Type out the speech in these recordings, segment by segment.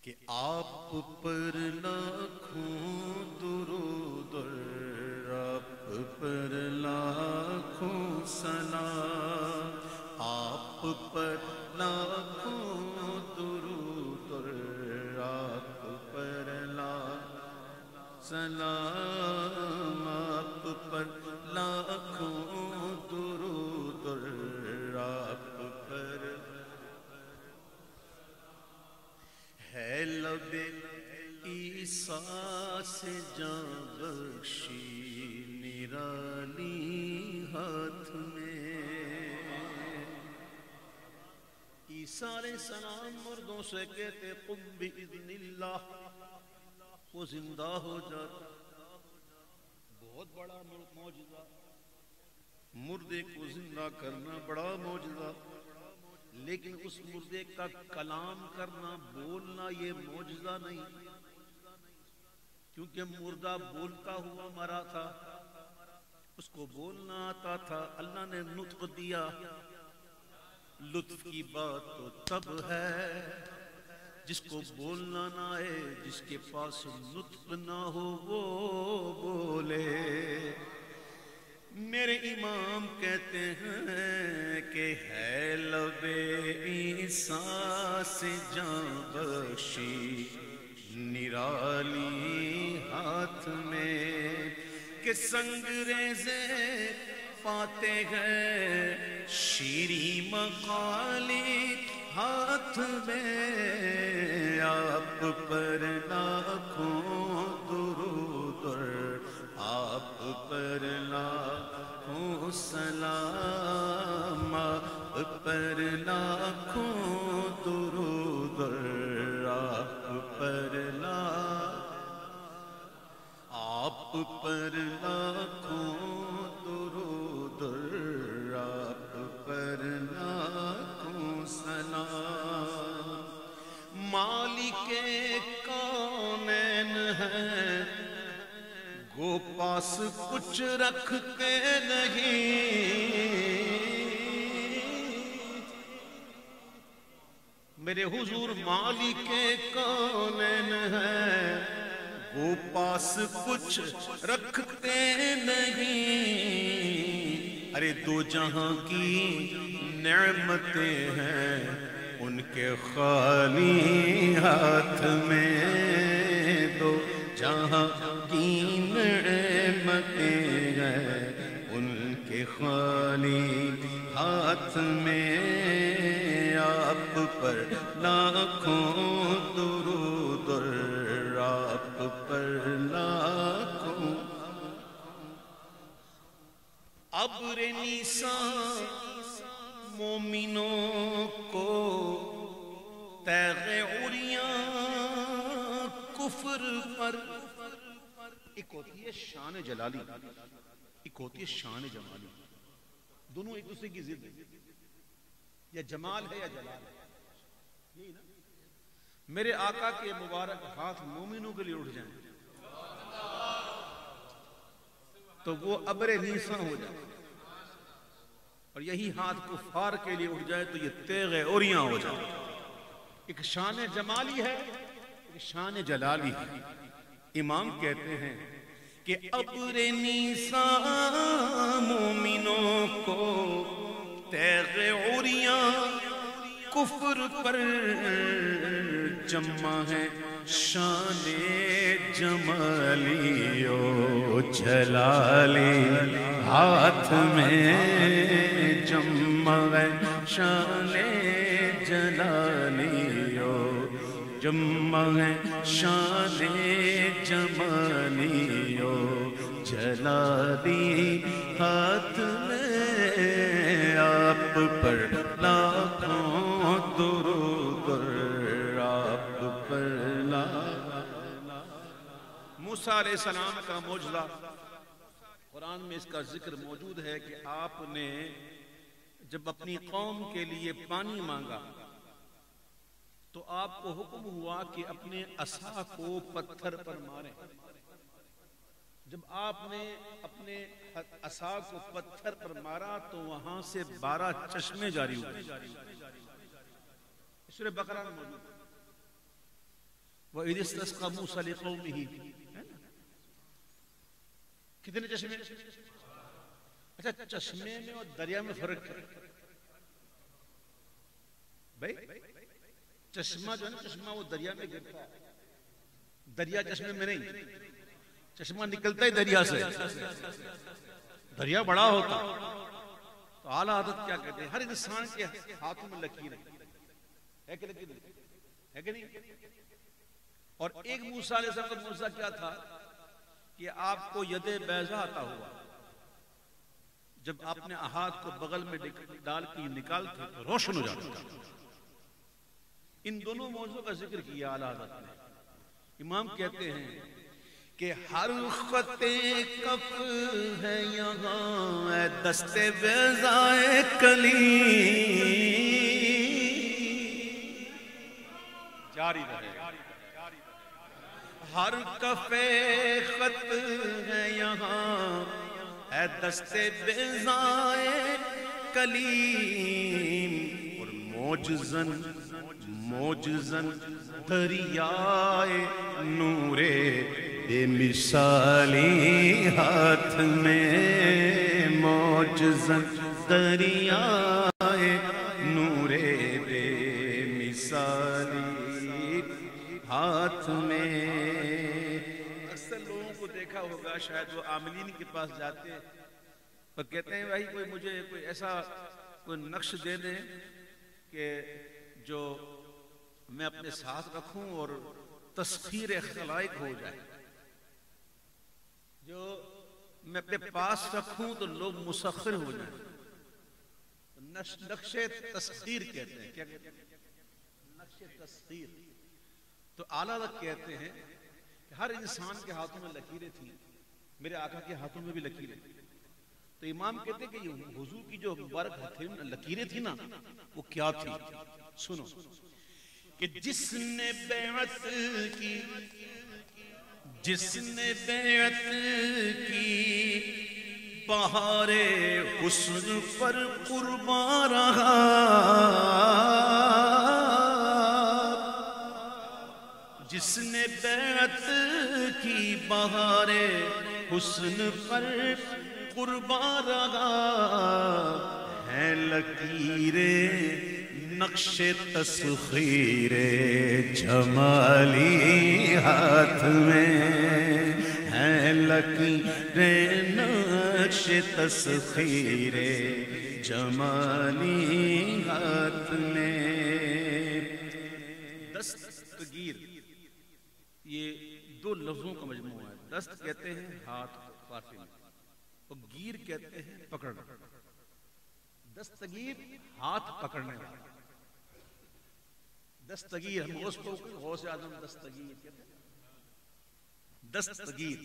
کہ آپ پر لاکھوں درود رب پر لاکھوں سلام، آپ پر لاکھوں درود رب پر لاکھوں سلام، آپ پر لاکھوں درود رب پر ہے لب عیسیٰ سے جاں بخشی نرالی ہاتھ میں۔ عیسیٰ علیہ السلام مردوں سے کہتے قم بإذن اللہ، وہ زندہ ہو جاتا۔ بہت بڑا معجزہ، مردے کو زندہ کرنا بڑا معجزہ، لیکن اس مردے کا کلام کرنا، بولنا یہ معجزہ نہیں، کیونکہ مردہ بولتا ہوا مرا تھا، اس کو بولنا آتا تھا۔ اللہ نے نطق دیا۔ لطف کی بات تو تب ہے جس کو بولنا نہ آئے، جس کے پاس نطق نہ ہو وہ بولے۔ میرے امام کہتے ہیں کہ ہے لب عیسیٰ سے جاں بخشی نرالی ہاتھ میں، کہ سنگریزے پاتے ہیں شیریں مقالی ہاتھ میں، آپ پر لاکھوں درود آپ پر لاکھوں سلام، آپ پر لاکھوں درود آپ پر آپ پر لاکھوں درود آپ پر لاکھوں سلام۔ مالک کونین ہے گو پاس کچھ رکھتے نہیں، میرے حضور مالک کونین ہے وہ پاس کچھ رکھتے نہیں۔ ارے دو جہاں کی نعمتیں ہیں ان کے خالی ہاتھ میں، دو جہاں کی نعمتیں ہیں ان کے خالی ہاتھ میں، آپ پر لاکھوں درود آپ پر لاکھوں۔ ابر نیسان مومنوں کو تیغ عریاں کفر پر، ایک ہوتی ہے شان جلالی، ایک ہوتی ہے شان جمالی، دونوں ایک دوسرے کی ضد ہے، یا جمال ہے یا جلال ہے، یہی نا۔ میرے آقا کے مبارک ہاتھ مومنوں کے لیے اٹھ جائیں تو وہ ابر نیساں ہو جائے، اور یہی ہاتھ کفار کے لیے اٹھ جائے تو یہ تیغ عریاں ہو جائے۔ ایک شان جمالی ہے، ایک شان جلالی ہے۔ امام کہتے ہیں کہ ابر نیساں مومنوں کو تیغ عریاں کفر پر جمع ہے شان جمالی و جلالی، ہاتھ میں جمع ہے شان جلالی و جمع ہے شان جمالی و جلالی، ہاتھ میں آپ پر لاکھوں درود آپ پر لاکھوں۔ موسیٰ علیہ السلام کا معجزہ قرآن میں اس کا ذکر موجود ہے کہ آپ نے جب اپنی قوم کے لیے پانی مانگا تو آپ کو حکم ہوا کہ اپنے عصا کو پتھر پر ماریں۔ جب آپ نے اپنے عصا کو پتھر پر مارا تو وہاں سے 12 چشمے جاری ہوئے۔ سورہ بقرہ میں موجود ہے۔ وَإِذِ اسْتَسْقَىٰ مُوسَىٰ لِقَوْمِهِ. کتنے چشمے؟ اچھا چشمے میں اور دریا میں فرق ہے بھائی. چشمہ جو ہے نا، چشمہ وہ دریا میں گرتا ہے، دریا چشمے میں نہیں. چشمہ نکلتا ہی دریا سے، دریا بڑا ہوتا. تو اعلیٰ حضرت کیا کہتے ہیں؟ ہر انسان کے ہاتھوں میں لکیر ہے کہ لکیر ہے کہ نہیں؟ اور ایک موسیٰ علیہ السلام کا موسیٰ کیا تھا کہ آپ کو ید بیضا عطا ہوا. جب آپ نے ہاتھ کو بغل میں ڈال کے نکالتے تو روشن ہو جاتا تھا. ان دونوں موضوع کا ذکر کیا اعلیٰ حضرت نے. امام کہتے ہیں کہ ہر خط کف ہے یہاں اے دست بیضائے کلی. جاری رہے. ہر کف خط ہے یہاں اے دست بیضائے کلیم. اور موجزن دریائے نور بے مثالی ہاتھ میں. موجزن دریائے نور بے مثالی ہاتھ میں. اکثر لوگوں کو دیکھا ہوگا، شاید وہ عاملین کے پاس جاتے ہیں اور کہتے ہیں بھائی کوئی مجھے کوئی ایسا کوئی نقش دے دیں کہ جو میں اپنے ساتھ رکھوں اور تسخیر خلائق ہو جائے، جو میں اپنے پاس رکھوں تو لوگ مسخر ہو جائیں. نقش تسخیر کہتے ہیں. کیا کہتے ہیں؟ نقش تسخیر. تو اعلیٰ کہتے ہیں کہ ہر انسان کے ہاتھوں میں لکیریں تھیں، میرے آقا کے ہاتھوں میں بھی لکیریں. تو امام کہتے ہیں کہ حضور کی جو مبارک لکیریں تھیں نا، وہ کیا تھی؟ سنو کہ جس نے بیعت کی، جس نے بیعت کی بہار حسن پر قربان رہا. جس نے بیعت کی بہار حسن پر قربان رہا. ہے لکیریں نقش تسخیر جمالی ہاتھ میں. ہے لکیریں نقش تسخیر جمالی ہاتھ میں. دستگیر یہ دو لفظوں کا مجموعہ ہے. دست کہتے ہیں ہاتھ فارسی میں، اور گیر کہتے ہیں پکڑنا. دستگیر ہاتھ پکڑنے والا. دستگیر ہم اس کو غوث اعظم دستگیر کہتے ہیں. دستگیر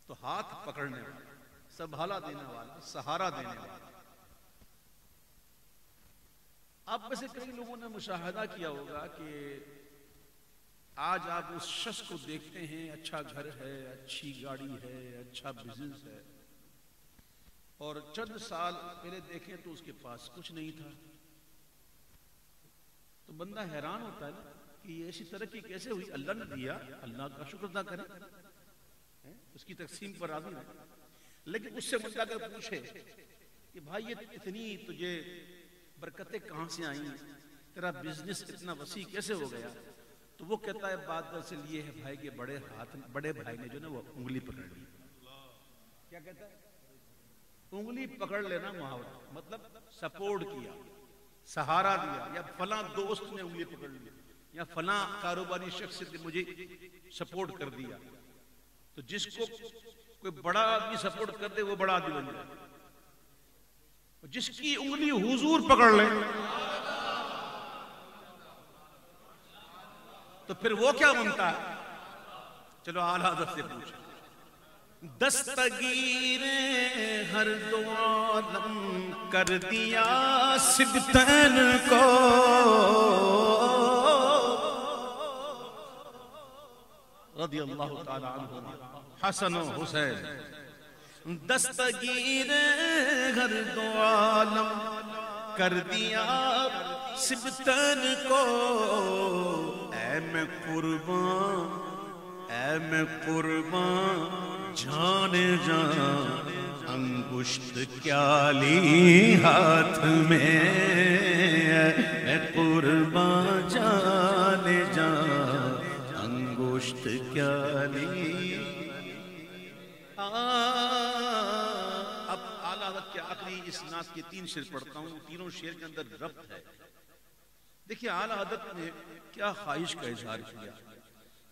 تو ہاتھ پکڑنے والا، سنبھالا دینے والا، سہارا دینے والا. آپ میں سے کئی لوگوں نے مشاہدہ کیا ہوگا کہ آج آپ اس شخص کو دیکھتے ہیں، اچھا گھر ہے، اچھی گاڑی ہے، اچھا بزنس ہے، اور چند سال پہلے دیکھیں تو اس کے پاس کچھ نہیں تھا. تو بندہ حیران ہوتا ہے کہ یہ ایسی ترقی کیسے ہوئی؟ اللہ نے دیا، اللہ کا شکر ادا کرے، اس کی تقسیم پر راضی رہے. لیکن اس سے مجھے کر پوچھے کہ بھائی یہ اتنی تجھے برکتیں کہاں سے آئیں، تیرا بزنس اتنا وسیع کیسے ہو گیا؟ تو وہ کہتا ہے بات دراصل یہ ہے بھائی کہ بڑے بھائی نے جو نا وہ انگلی پکڑ لی. کیا کہتا ہے؟ انگلی پکڑ لینا محاورہ، مطلب سپورٹ کیا، سہارا دیا، یا فلاں دوست نے انگلی پکڑ لی، یا فلاں کاروباری شخص نے مجھے سپورٹ کر دیا. تو جس کو کوئی بڑا آدمی سپورٹ کر دے وہ بڑا آدمی بن جائے. جس کی انگلی حضور پکڑ لے تو پھر وہ کیا بنتا ہے؟ چلو اعلیٰ حضرت سے پوچھیں. دستگیر ہر دو عالم کر دیا سبتین کو، رضی اللہ تعالی عنہ حسن و حسین. دستگیر ہر دو عالم کر دیا سبتین کو، میں قربان جانے جان انگشت کیا لی ہاتھ میں، اے قربان جانے جان انگشت کیا لی۔ اب اعلیٰ حضرت کے آخری اس نعت کے 3 شعر پڑھتا ہوں، تینوں شعر کے اندر ربط ہے۔ دیکھیے اعلیٰ حضرت نے کیا خواہش کا اظہار کیا۔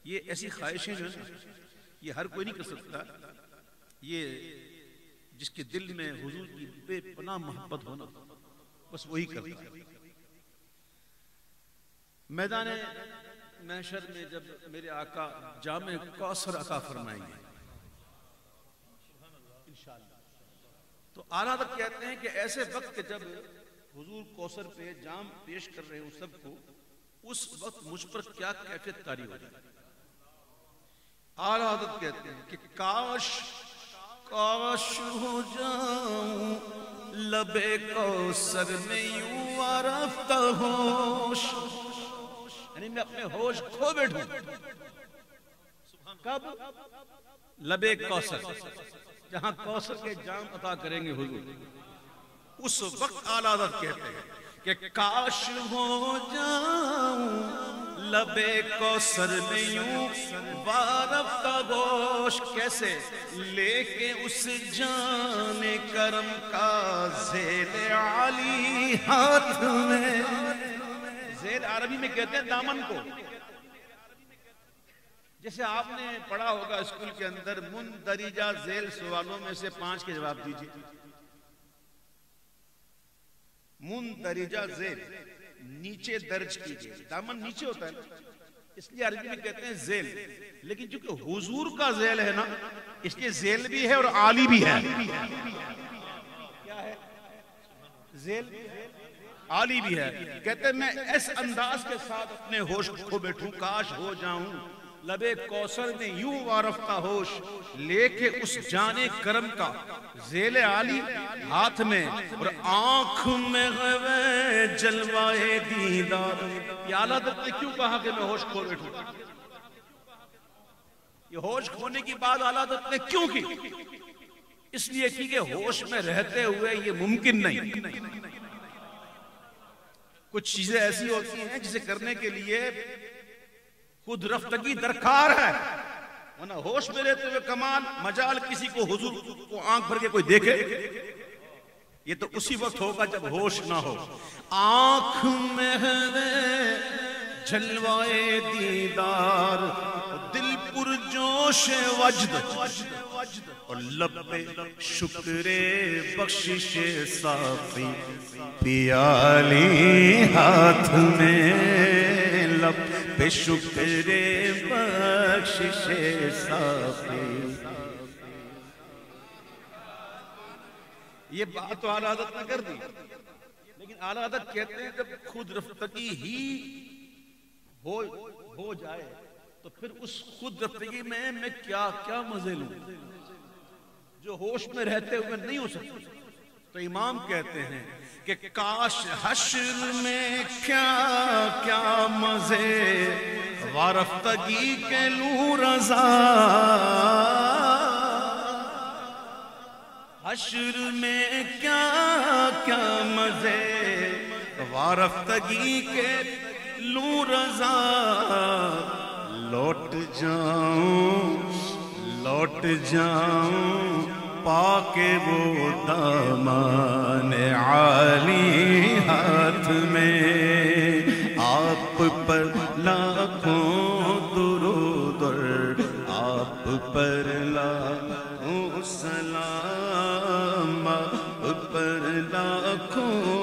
یہ ایسی خواہشیں جو ہیں یہ ہر کوئی نہیں کر سکتا، یہ جس کے دل میں حضور کی بے پناہ محبت ہونا بس وہی کرتا ہے۔ میدان محشر میں جب میرے آقا جام کوثر عطا فرمائیں گے انشاءاللہ، تو اعلیٰ حضرت کہتے ہیں کہ ایسے وقت کہ جب حضور کوثر پہ جام پیش کر رہے ہوں سب کو، اس وقت مجھ پر کیا کیفیت طاری ہو جائے۔ اعلیٰ حضرت کہتے ہیں کہ کاش ہو جاؤں لب کوثر میں یوں رفتہ ہوش، یعنی میں اپنے ہوش کھو بیٹھوں۔ کب؟ لب کوثر، جہاں کوثر کے جام عطا کریں گے حضور، اس وقت اعلیٰ حضرت کہتے ہیں کہ کاش ہو جاؤں لب کوثر میں یوں وارفتہ گوش، کیسے؟ لے کے اس جان کرم کا ذیل عالی ہاتھ میں۔ ذیل عربی میں کہتے ہیں دامن کو، جیسے آپ نے پڑھا ہوگا اسکول کے اندر مندرجہ ذیل سوالوں میں سے 5 کے جواب دیجئے۔ مندرجہ ذیل نیچے درج کیجئے، دامن نیچے ہوتا ہے نا، اس لیے عربی میں کہتے ہیں ذیل، لیکن چونکہ حضور کا ذیل ہے نا اس لیے ذیل بھی ہے اور عالی بھی ہے۔ کیا ہے؟ ذیل عالی بھی ہے۔ کہتے ہیں میں اس انداز کے ساتھ اپنے ہوش کو بیٹھوں، کاش ہو جاؤں لب کوثر میں یوں وارفتہ ہوش، لے کے اس جانے کرم کا ذیل عالی ہاتھ میں، اور آنکھ میں غوے جلوائے دیدار۔ یہ اعلیٰ حضرت نے کیوں کہا کہ میں ہوش کھو بیٹھوں؟ یہ ہوش کھونے کی بات اعلیٰ حضرت نے کیوں کی؟ اس لیے کہ ہوش میں رہتے ہوئے یہ ممکن نہیں۔ کچھ چیزیں ایسی ہوتی ہیں جسے کرنے کے لیے خود رفتگی درکار ہے، ورنہ ہوش میں رہتے ہوئے کمال مجال کسی کو حضور کو آنکھ بھر کے کوئی دیکھے، یہ تو اسی وقت ہوگا جب ہوش نہ ہو۔ آنکھ میں جلوائے دیدار، دل پر جوش وجد، اور لب پہ شکر بخشش ساقی پیالی ہاتھ میں، لب پہ شکر بخشش ساقی۔ یہ بات تو اعلیٰ حضرت نے کر دی، لیکن اعلیٰ حضرت کہتے ہیں جب خود رفتگی ہی ہو جائے تو پھر اس خود رفتگی میں کیا مزے لوں جو ہوش میں رہتے ہوئے نہیں ہو سکتا۔ تو امام کہتے ہیں کہ کاش حشر میں کیا مزے وارفتگی کے لوں رضا، حشر میں کیا مزے وارفتگی کے لوں رضا، لوٹ جاؤں پاکے وہ دامان عالی ہاتھ میں، آپ پر لاکھوں درود اور آپ پر لاکھوں سلام، آپ پر لاکھوں